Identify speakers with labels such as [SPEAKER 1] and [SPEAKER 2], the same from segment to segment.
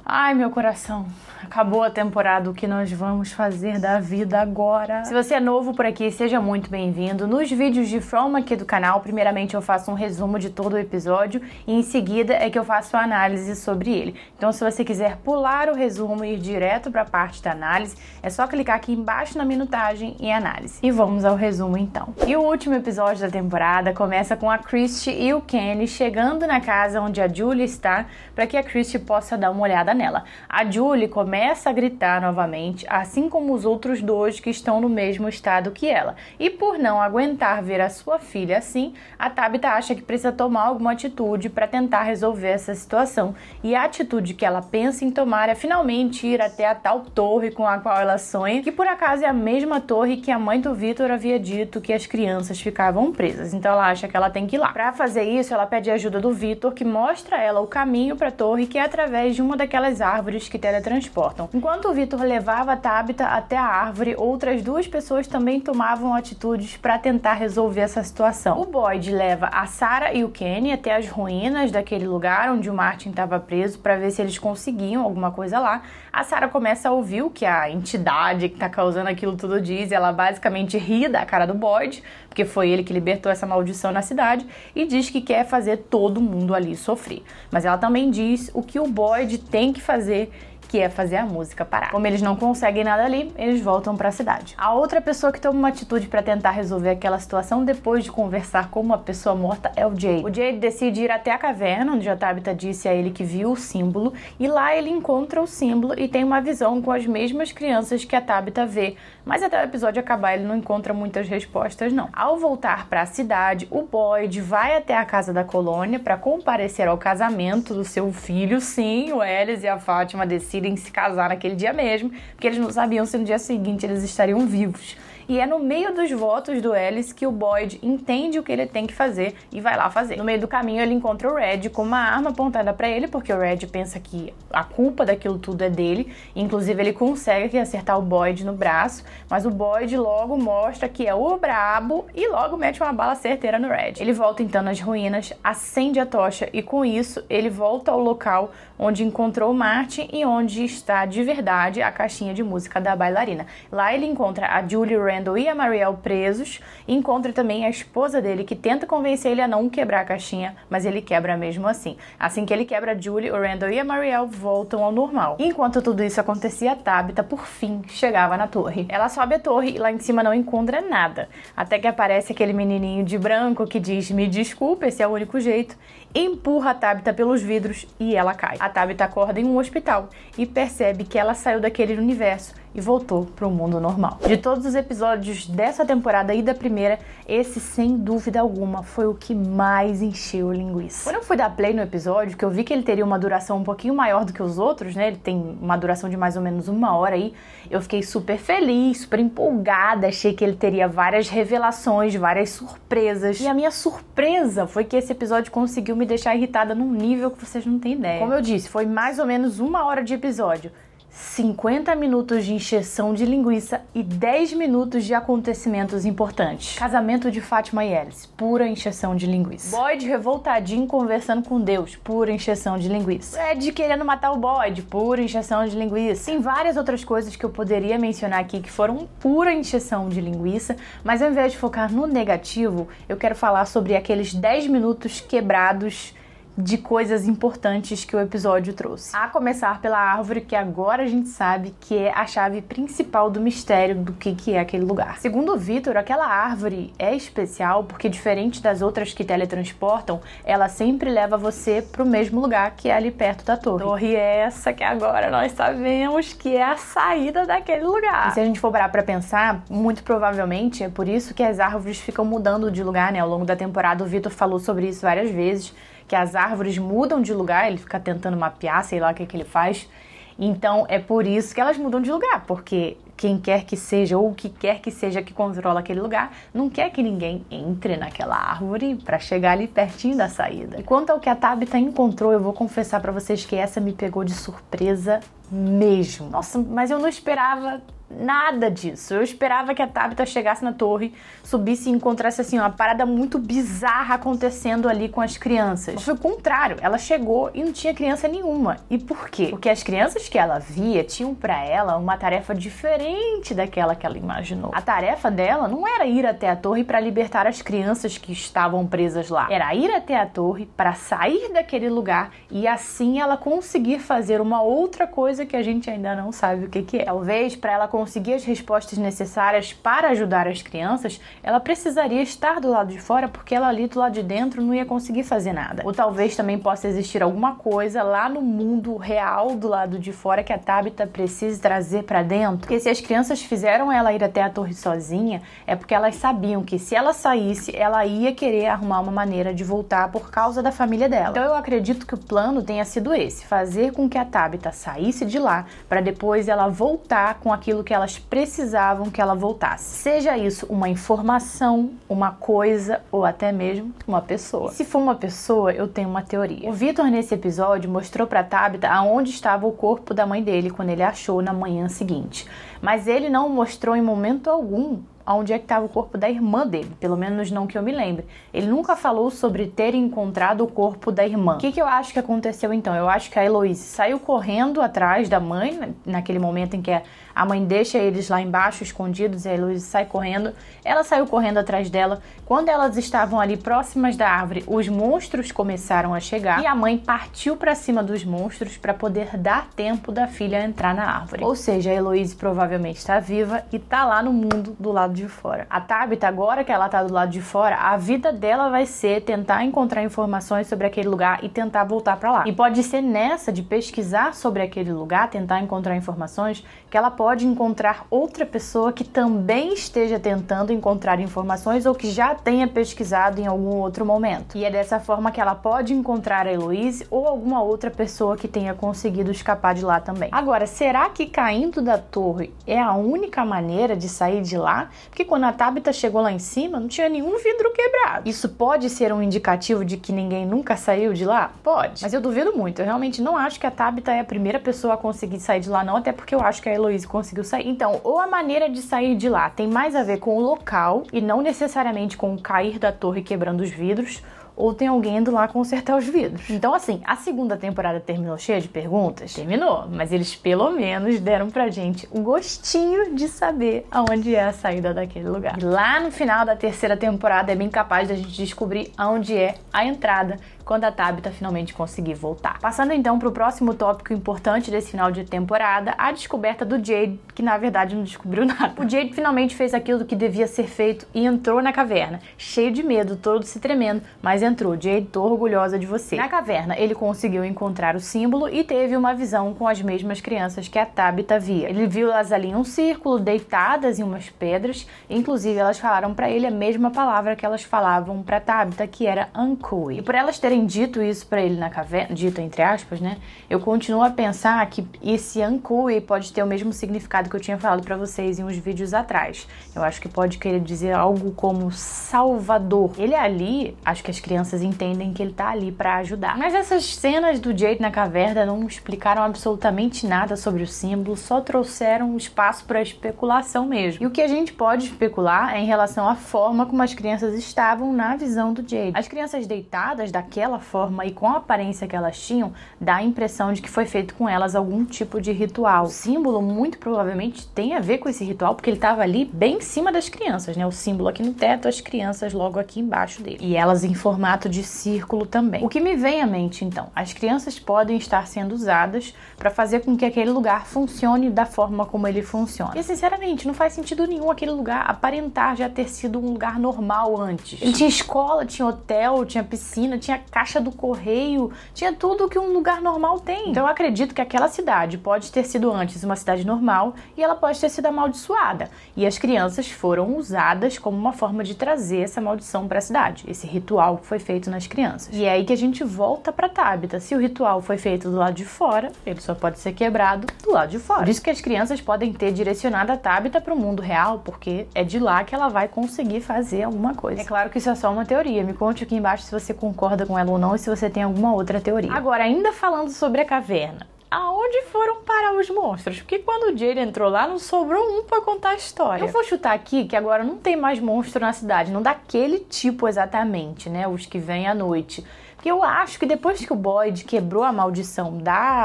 [SPEAKER 1] Ai, meu coração. Acabou a temporada, o que nós vamos fazer da vida agora? Se você é novo por aqui, seja muito bem-vindo. Nos vídeos de From aqui do canal, primeiramente eu faço um resumo de todo o episódio e em seguida é que eu faço a análise sobre ele. Então se você quiser pular o resumo e ir direto para a parte da análise, é só clicar aqui embaixo na minutagem em análise. E vamos ao resumo então. E o último episódio da temporada começa com a Christy e o Kenny chegando na casa onde a Julie está para que a Christy possa dar uma olhada nela. A Julie começa a gritar novamente, assim como os outros dois que estão no mesmo estado que ela. E por não aguentar ver a sua filha assim, a Tabitha acha que precisa tomar alguma atitude para tentar resolver essa situação. E a atitude que ela pensa em tomar é finalmente ir até a tal torre com a qual ela sonha, que por acaso é a mesma torre que a mãe do Victor havia dito que as crianças ficavam presas. Então ela acha que ela tem que ir lá. Para fazer isso, ela pede ajuda do Victor, que mostra a ela o caminho para a torre, que é através de uma daquelas árvores que teletransportam. Enquanto o Victor levava a Tabitha até a árvore, outras duas pessoas também tomavam atitudes para tentar resolver essa situação. O Boyd leva a Sarah e o Kenny até as ruínas daquele lugar onde o Martin estava preso para ver se eles conseguiam alguma coisa lá. A Sarah começa a ouvir o que a entidade que está causando aquilo tudo diz, e ela basicamente ri da cara do Boyd, porque foi ele que libertou essa maldição na cidade, e diz que quer fazer todo mundo ali sofrer. Mas ela também diz o que o Boyd tem que fazer, que é fazer a música parar. Como eles não conseguem nada ali, eles voltam para a cidade. A outra pessoa que toma uma atitude para tentar resolver aquela situação depois de conversar com uma pessoa morta é o Jade. O Jade decide ir até a caverna, onde a Tabitha disse a ele que viu o símbolo, e lá ele encontra o símbolo e tem uma visão com as mesmas crianças que a Tabitha vê, mas até o episódio acabar ele não encontra muitas respostas não. Ao voltar para a cidade, o Boyd vai até a casa da colônia para comparecer ao casamento do seu filho. Sim, o Ellis e a Fátima decidem se casar naquele dia mesmo, porque eles não sabiam se no dia seguinte eles estariam vivos. E é no meio dos votos do Ellis que o Boyd entende o que ele tem que fazer e vai lá fazer. No meio do caminho ele encontra o Red com uma arma apontada pra ele, porque o Red pensa que a culpa daquilo tudo é dele. Inclusive ele consegue acertar o Boyd no braço, mas o Boyd logo mostra que é o brabo e logo mete uma bala certeira no Red. Ele volta então nas ruínas, acende a tocha e com isso ele volta ao local onde encontrou o Martin e onde está de verdade a caixinha de música da bailarina. Lá ele encontra a Julie, o Randall e a Marielle presos, e encontra também a esposa dele, que tenta convencer ele a não quebrar a caixinha, mas ele quebra mesmo assim. Assim que ele quebra, a Julie, o Randall e a Marielle voltam ao normal. Enquanto tudo isso acontecia, a Tabitha, por fim, chegava na torre. Ela sobe a torre e lá em cima não encontra nada, até que aparece aquele menininho de branco que diz: "Me desculpe, esse é o único jeito", empurra a Tabitha pelos vidros e ela cai. A Tabitha acorda em um hospital e percebe que ela saiu daquele universo e voltou para o mundo normal. De todos os episódios dessa temporada e da primeira, esse sem dúvida alguma foi o que mais encheu linguiça. Quando eu fui dar play no episódio, que eu vi que ele teria uma duração um pouquinho maior do que os outros, né? Ele tem uma duração de mais ou menos 1 hora aí. Eu fiquei super feliz, super empolgada, achei que ele teria várias revelações, várias surpresas. E a minha surpresa foi que esse episódio conseguiu me deixar irritada num nível que vocês não têm ideia. Como eu disse, foi mais ou menos 1 hora de episódio. 50 minutos de encheção de linguiça e 10 minutos de acontecimentos importantes. Casamento de Fátima e Ellis, pura encheção de linguiça. Boyd revoltadinho conversando com Deus, pura encheção de linguiça. Red querendo matar o Boyd, pura encheção de linguiça. Tem várias outras coisas que eu poderia mencionar aqui que foram pura encheção de linguiça, mas ao invés de focar no negativo, eu quero falar sobre aqueles 10 minutos quebrados de coisas importantes que o episódio trouxe. A começar pela árvore, que agora a gente sabe que é a chave principal do mistério do que é aquele lugar. Segundo o Victor, aquela árvore é especial porque, diferente das outras que teletransportam, ela sempre leva você pro mesmo lugar, que é ali perto da torre. Torre essa que agora nós sabemos que é a saída daquele lugar. E se a gente for parar pra pensar, muito provavelmente é por isso que as árvores ficam mudando de lugar, né? Ao longo da temporada o Victor falou sobre isso várias vezes, que as árvores mudam de lugar, ele fica tentando mapear, sei lá o que ele faz. Então é por isso que elas mudam de lugar, porque quem quer que seja ou o que quer que seja que controla aquele lugar não quer que ninguém entre naquela árvore para chegar ali pertinho da saída. E quanto ao que a Tabitha encontrou, eu vou confessar para vocês que essa me pegou de surpresa mesmo. Nossa, mas eu não esperava Nada disso. Eu esperava que a Tabitha chegasse na torre, subisse e encontrasse assim uma parada muito bizarra acontecendo ali com as crianças. Foi o contrário. Ela chegou e não tinha criança nenhuma. E por quê? Porque as crianças que ela via tinham pra ela uma tarefa diferente daquela que ela imaginou. A tarefa dela não era ir até a torre para libertar as crianças que estavam presas lá. Era ir até a torre para sair daquele lugar e assim ela conseguir fazer uma outra coisa que a gente ainda não sabe o que é. Talvez para ela conseguir as respostas necessárias para ajudar as crianças, ela precisaria estar do lado de fora, porque ela ali do lado de dentro não ia conseguir fazer nada. Ou talvez também possa existir alguma coisa lá no mundo real do lado de fora que a Tabitha precise trazer para dentro. Porque se as crianças fizeram ela ir até a torre sozinha, é porque elas sabiam que se ela saísse, ela ia querer arrumar uma maneira de voltar por causa da família dela. Então eu acredito que o plano tenha sido esse, fazer com que a Tabitha saísse de lá para depois ela voltar com aquilo que elas precisavam que ela voltasse. Seja isso uma informação, uma coisa ou até mesmo uma pessoa. E se for uma pessoa, eu tenho uma teoria. O Victor nesse episódio mostrou para Tabitha aonde estava o corpo da mãe dele quando ele achou na manhã seguinte. Mas ele não mostrou em momento algum onde é que estava o corpo da irmã dele, pelo menos não que eu me lembre. Ele nunca falou sobre ter encontrado o corpo da irmã. O que eu acho que aconteceu então? Eu acho que a Heloise saiu correndo atrás da mãe, naquele momento em que a mãe deixa eles lá embaixo escondidos e a Heloise sai correndo. Ela saiu correndo atrás dela. Quando elas estavam ali próximas da árvore, os monstros começaram a chegar e a mãe partiu para cima dos monstros para poder dar tempo da filha entrar na árvore. Ou seja, a Heloise provavelmente está viva e está lá no mundo do lado de fora. A Tabitha, agora que ela tá do lado de fora, a vida dela vai ser tentar encontrar informações sobre aquele lugar e tentar voltar pra lá. E pode ser nessa de pesquisar sobre aquele lugar, tentar encontrar informações, que ela pode encontrar outra pessoa que também esteja tentando encontrar informações ou que já tenha pesquisado em algum outro momento. E é dessa forma que ela pode encontrar a Heloise ou alguma outra pessoa que tenha conseguido escapar de lá também. Agora, será que caindo da torre é a única maneira de sair de lá? Porque quando a Tabitha chegou lá em cima, não tinha nenhum vidro quebrado. Isso pode ser um indicativo de que ninguém nunca saiu de lá? Pode. Mas eu duvido muito. Eu realmente não acho que a Tabitha é a primeira pessoa a conseguir sair de lá, não. Até porque eu acho que a Heloise conseguiu sair. Então, ou a maneira de sair de lá tem mais a ver com o local e não necessariamente com o cair da torre quebrando os vidros, ou tem alguém indo lá consertar os vidros. Então, assim, a segunda temporada terminou cheia de perguntas? Terminou, mas eles pelo menos deram pra gente o gostinho de saber aonde é a saída daquele lugar. E lá no final da terceira temporada é bem capaz da gente descobrir aonde é a entrada quando a Tabitha finalmente conseguir voltar. Passando então pro próximo tópico importante desse final de temporada, a descoberta do Jade, que na verdade não descobriu nada. O Jade finalmente fez aquilo que devia ser feito e entrou na caverna, cheio de medo, todo se tremendo, mas entrou. Jade, tô orgulhosa de você. Na caverna, ele conseguiu encontrar o símbolo e teve uma visão com as mesmas crianças que a Tabitha via. Ele viu elas ali em um círculo, deitadas em umas pedras, inclusive elas falaram pra ele a mesma palavra que elas falavam pra Tabitha, que era Ankui. E por elas terem dito isso pra ele na caverna, dito entre aspas, né, eu continuo a pensar que esse Ankui pode ter o mesmo significado que eu tinha falado pra vocês em uns vídeos atrás. Eu acho que pode querer dizer algo como Salvador. Ele ali, acho que as crianças entendem que ele tá ali pra ajudar. Mas essas cenas do Jade na caverna não explicaram absolutamente nada sobre o símbolo, só trouxeram espaço pra especulação mesmo. E o que a gente pode especular é em relação à forma como as crianças estavam na visão do Jade. As crianças deitadas daquela forma e com a aparência que elas tinham, dá a impressão de que foi feito com elas algum tipo de ritual. O símbolo muito provavelmente tem a ver com esse ritual, porque ele estava ali bem em cima das crianças, né? O símbolo aqui no teto, as crianças logo aqui embaixo dele. E elas em formato de círculo também. O que me vem à mente, então, as crianças podem estar sendo usadas para fazer com que aquele lugar funcione da forma como ele funciona. E, sinceramente, não faz sentido nenhum aquele lugar aparentar já ter sido um lugar normal antes. Ele tinha escola, tinha hotel, tinha piscina, tinha caixa do correio, tinha tudo que um lugar normal tem. Então eu acredito que aquela cidade pode ter sido antes uma cidade normal e ela pode ter sido amaldiçoada. E as crianças foram usadas como uma forma de trazer essa maldição para a cidade. Esse ritual que foi feito nas crianças. E é aí que a gente volta pra Tabitha. Se o ritual foi feito do lado de fora, ele só pode ser quebrado do lado de fora. Por isso que as crianças podem ter direcionado a Tabitha pro mundo real, porque é de lá que ela vai conseguir fazer alguma coisa. É claro que isso é só uma teoria. Me conte aqui embaixo se você concorda com ela ou não e se você tem alguma outra teoria. Agora, ainda falando sobre a caverna, aonde foram parar os monstros? Porque quando o Jay entrou lá, não sobrou um pra contar a história. Eu vou chutar aqui que agora não tem mais monstro na cidade, não daquele tipo exatamente, né? Os que vêm à noite. Porque eu acho que depois que o Boyd quebrou a maldição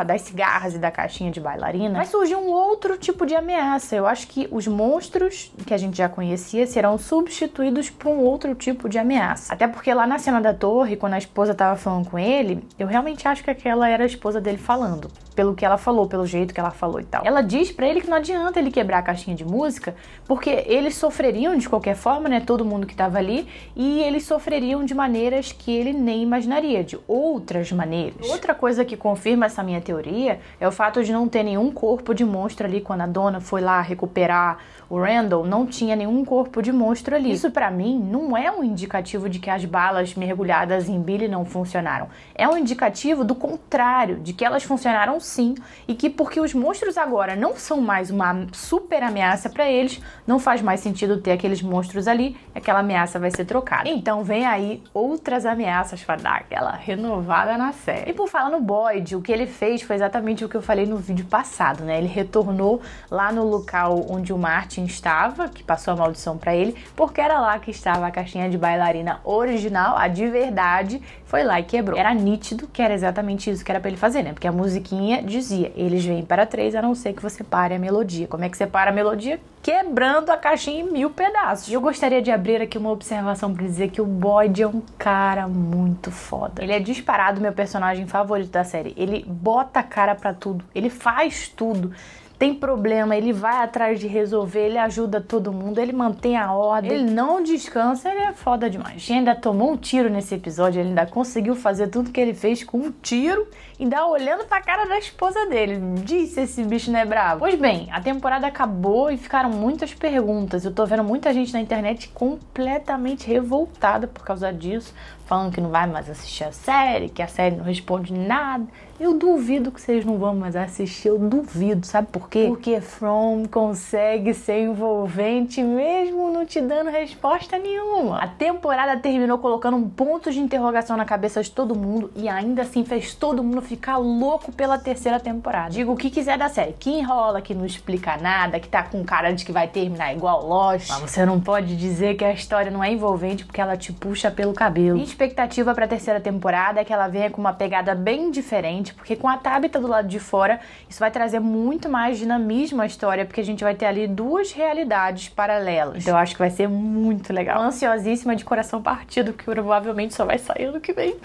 [SPEAKER 1] das cigarras e da caixinha de bailarina, vai surgir um outro tipo de ameaça. Eu acho que os monstros que a gente já conhecia serão substituídos por um outro tipo de ameaça. Até porque lá na cena da torre, quando a esposa tava falando com ele, eu realmente acho que aquela era a esposa dele falando. Pelo que ela falou, pelo jeito que ela falou e tal. Ela diz pra ele que não adianta ele quebrar a caixinha de música, porque eles sofreriam de qualquer forma, né? Todo mundo que tava ali, e eles sofreriam de maneiras que ele nem imaginaria, de outras maneiras. Outra coisa que confirma essa minha teoria é o fato de não ter nenhum corpo de monstro ali. Quando a dona foi lá recuperar o Randall, não tinha nenhum corpo de monstro ali. Isso pra mim não é um indicativo de que as balas mergulhadas em Billy não funcionaram. É um indicativo do contrário, de que elas funcionaram sim, e que porque os monstros agora não são mais uma super ameaça pra eles, não faz mais sentido ter aqueles monstros ali, aquela ameaça vai ser trocada. Então vem aí outras ameaças pra dar aquela renovada na série. E por falar no Boyd, o que ele fez foi exatamente o que eu falei no vídeo passado, né? Ele retornou lá no local onde o Martin estava, que passou a maldição pra ele, porque era lá que estava a caixinha de bailarina original, a de verdade, foi lá e quebrou. Era nítido que era exatamente isso que era pra ele fazer, né? Porque a musiquinha dizia, eles vêm para 3 a não ser que você pare a melodia. Como é que você para a melodia? Quebrando a caixinha em 1000 pedaços. E eu gostaria de abrir aqui uma observação pra dizer que o Boyd é um cara muito foda. Ele é disparado meu personagem favorito da série. Ele bota a cara pra tudo, ele faz tudo. Tem problema, ele vai atrás de resolver, ele ajuda todo mundo, ele mantém a ordem, ele não descansa, ele é foda demais. E ainda tomou um tiro nesse episódio, ele ainda conseguiu fazer tudo que ele fez com um tiro, ainda olhando pra cara da esposa dele. Disse esse bicho não é bravo. Pois bem, a temporada acabou e ficaram muitas perguntas. Eu tô vendo muita gente na internet completamente revoltada por causa disso, falando que não vai mais assistir a série, que a série não responde nada. Eu duvido que vocês não vão mais assistir, eu duvido, sabe por quê? Porque From consegue ser envolvente mesmo não te dando resposta nenhuma. A temporada terminou colocando um ponto de interrogação na cabeça de todo mundo e ainda assim fez todo mundo ficar louco pela terceira temporada. Digo o que quiser da série, que enrola, que não explica nada, que tá com cara de que vai terminar igual Lost, mas você não pode dizer que a história não é envolvente porque ela te puxa pelo cabelo. Minha expectativa pra terceira temporada é que ela venha com uma pegada bem diferente, porque com a Tabitha do lado de fora, isso vai trazer muito mais dinamismo à história, porque a gente vai ter ali duas realidades paralelas. Então eu acho que vai ser muito legal. Ansiosíssima, de coração partido, que provavelmente só vai sair ano que vem.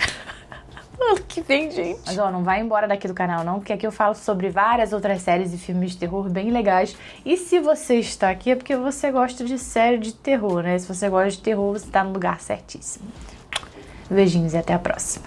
[SPEAKER 1] Ano que vem, gente. Mas ó, não vai embora daqui do canal não, porque aqui eu falo sobre várias outras séries e filmes de terror bem legais. E se você está aqui é porque você gosta de série de terror, né? Se você gosta de terror, você tá no lugar certíssimo. Beijinhos e até a próxima.